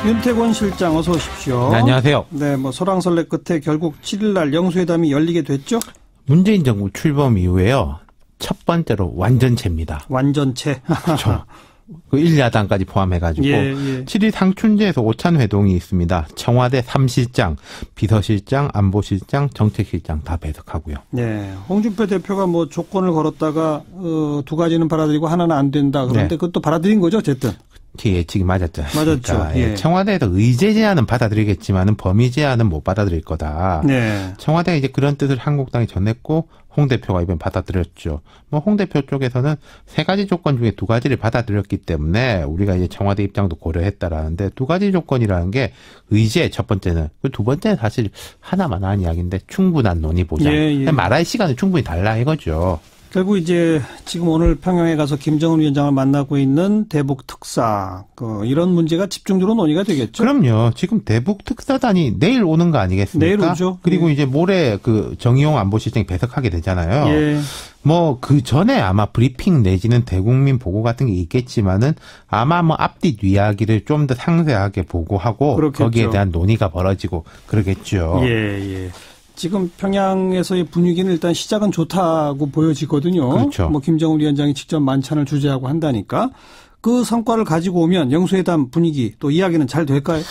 윤태권 실장 어서 오십시오. 네, 안녕하세요. 네, 설왕설래 끝에 결국 7일 날 영수회담이 열리게 됐죠? 문재인 정부 출범 이후에요. 첫 번째로 완전체입니다. 완전체. 그렇죠. 그 1야당까지 포함해가지고 7일 상춘제에서 오찬 회동이 있습니다. 청와대 3실장, 비서실장, 안보실장, 정책실장 다 배석하고요. 네, 홍준표 대표가 조건을 걸었다가 두 가지는 받아들이고 하나는 안 된다. 그런데 그것도 받아들인 거죠, 어쨌든. 예측이 맞았죠. 맞았죠. 예. 청와대에서 의제 제안은 받아들이겠지만은 범위 제안은 못 받아들일 거다. 네. 청와대가 이제 그런 뜻을 한국당이 전했고 홍 대표가 이번 받아들였죠. 홍 대표 쪽에서는 세 가지 조건 중에 두 가지를 받아들였기 때문에 우리가 이제 청와대 입장도 고려했다라는데 두 가지 조건이라는 게 의제 첫 번째는 그 두 번째는 사실 하나만 한 이야기인데 충분한 논의 보장. 말할 시간을 충분히 달라 이거죠. 결국 이제 지금 오늘 평양에 가서 김정은 위원장을 만나고 있는 대북 특사 이런 문제가 집중적으로 논의가 되겠죠. 그럼요. 지금 대북 특사단이 내일 오는 거 아니겠습니까? 내일 오죠. 그리고 이제 모레 정의용 안보실장이 배석하게 되잖아요. 그 전에 아마 브리핑 내지는 대국민 보고 같은 게 있겠지만은 아마 앞뒤 이야기를 좀 더 상세하게 보고하고 그렇겠죠. 거기에 대한 논의가 벌어지고 그러겠죠. 지금 평양에서의 분위기는 일단 시작은 좋다고 보여지거든요. 그렇죠. 김정은 위원장이 직접 만찬을 주재하고 한다니까. 그 성과를 가지고 오면 영수회담 분위기 또 이야기는 잘 될까요?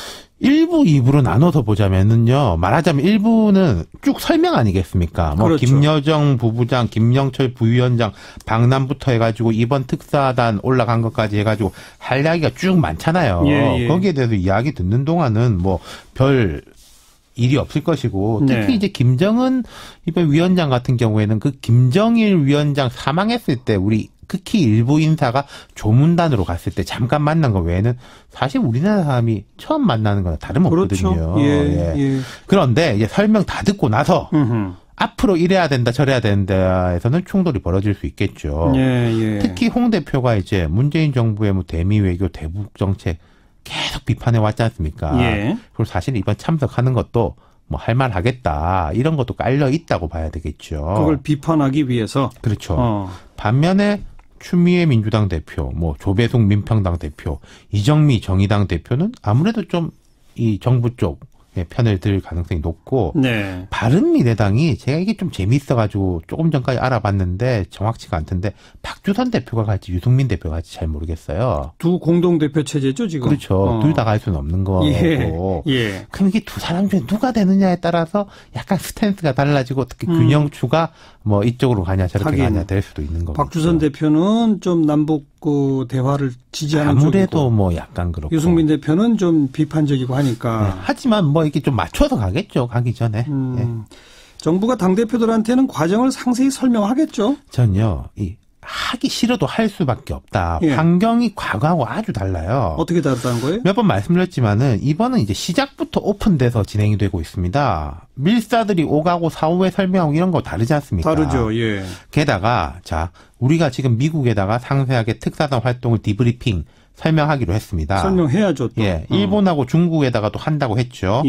1부, 2부로 나눠서 보자면은요. 말하자면 1부는 쭉 설명 아니겠습니까? 그렇죠. 김여정 부부장, 김영철 부위원장 방남부터 해가지고 이번 특사단 올라간 것까지 해가지고 할 이야기가 쭉 많잖아요. 거기에 대해서 이야기 듣는 동안은 별 일이 없을 것이고 특히 이제 김정은 이번 위원장 같은 경우에는 그 김정일 위원장 사망했을 때 우리 특히 일부 인사가 조문단으로 갔을 때 잠깐 만난 거 외에는 사실 우리나라 사람이 처음 만나는 거나 다름없거든요. 그렇죠. 그런데 이제 설명 다 듣고 나서 앞으로 이래야 된다 저래야 된다에서는 충돌이 벌어질 수 있겠죠. 특히 홍 대표가 이제 문재인 정부의 대미 외교 대북 정책 계속 비판해 왔지 않습니까? 그리고 사실 이번 참석하는 것도 할 말 하겠다 이런 것도 깔려 있다고 봐야 되겠죠. 그걸 비판하기 위해서. 그렇죠. 반면에 추미애 민주당 대표, 조배숙 민평당 대표, 이정미 정의당 대표는 아무래도 좀 이 정부 쪽 편을 들 가능성이 높고 바른미래당이 제가 이게 좀 재미있어가지고 조금 전까지 알아봤는데 정확치가 않던데 박주선 대표가 갈지 유승민 대표가 갈지 잘 모르겠어요. 두 공동대표 체제죠 지금. 그렇죠. 둘 다 갈 수는 없는 거고. 그럼 이게 두 사람 중에 누가 되느냐에 따라서 약간 스탠스가 달라지고 특히 균형추가 이쪽으로 가냐 저렇게 가냐 될 수도 있는 거고. 박주선 대표는 좀 남북 대화를 지지하는 아무래도 쪽이고. 약간 그렇고. 유승민 대표는 좀 비판적이고 하니까. 하지만 이렇게 좀 맞춰서 가겠죠. 가기 전에. 정부가 당대표들한테는 과정을 상세히 설명하겠죠. 전요. 하기 싫어도 할 수밖에 없다. 환경이 과거하고 아주 달라요. 어떻게 다르다는 거예요? 몇 번 말씀드렸지만은 이번은 이제 시작부터 오픈돼서 진행이 되고 있습니다. 밀사들이 오가고 사후에 설명하고 이런 거 다르지 않습니까? 다르죠. 게다가 우리가 지금 미국에다가 상세하게 특사단 활동을 디브리핑 설명하기로 했습니다. 설명해야죠. 또. 일본하고 중국에다가 또 한다고 했죠.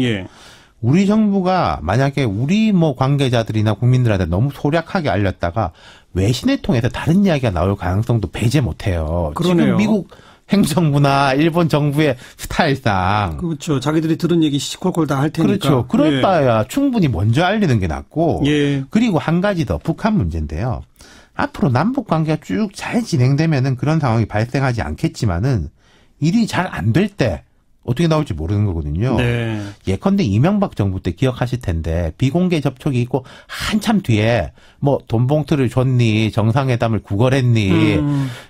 우리 정부가 만약에 우리 관계자들이나 국민들한테 너무 소략하게 알렸다가 외신을 통해서 다른 이야기가 나올 가능성도 배제 못해요. 그러네요. 지금 미국 행정부나 일본 정부의 스타일상. 그렇죠. 자기들이 들은 얘기 시콜콜 다 할 테니까. 그렇죠. 그럴 바에야 충분히 먼저 알리는 게 낫고. 그리고 한 가지 더 북한 문제인데요. 앞으로 남북 관계가 쭉 잘 진행되면은 그런 상황이 발생하지 않겠지만은 일이 잘 안 될 때 어떻게 나올지 모르는 거거든요. 예컨대 이명박 정부 때 기억하실 텐데 비공개 접촉이 있고 한참 뒤에 돈 봉투를 줬니 정상회담을 구걸했니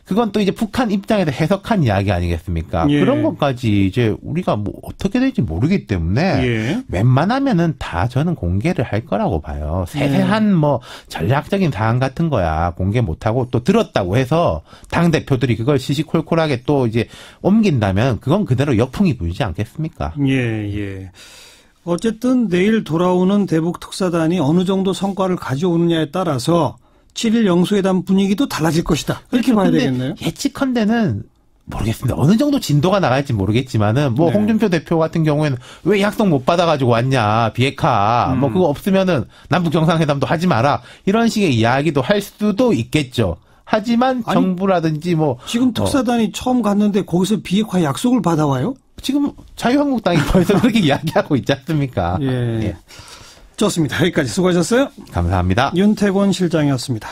그건 또 이제 북한 입장에서 해석한 이야기 아니겠습니까? 그런 것까지 이제 우리가 어떻게 될지 모르기 때문에 웬만하면은 다 저는 공개를 할 거라고 봐요. 세세한 전략적인 사항 같은 거야 공개 못하고 또 들었다고 해서 당 대표들이 그걸 시시콜콜하게 또 이제 옮긴다면 그건 그대로 역풍이 불지 않겠습니까? 어쨌든 내일 돌아오는 대북 특사단이 어느 정도 성과를 가져오느냐에 따라서 7일 영수회담 분위기도 달라질 것이다. 이렇게 봐야 되겠네요. 예측컨대는 모르겠습니다. 어느 정도 진도가 나갈지 모르겠지만은 홍준표 대표 같은 경우에는 왜 약속 못 받아가지고 왔냐 비핵화 그거 없으면은 남북 정상회담도 하지 마라 이런 식의 이야기도 할 수도 있겠죠. 하지만 정부라든지 지금 특사단이 처음 갔는데 거기서 비핵화 약속을 받아와요? 지금 자유한국당이 벌써 그렇게 이야기하고 있지 않습니까? 예. 좋습니다. 여기까지 수고하셨어요. 감사합니다. 윤태곤 실장이었습니다.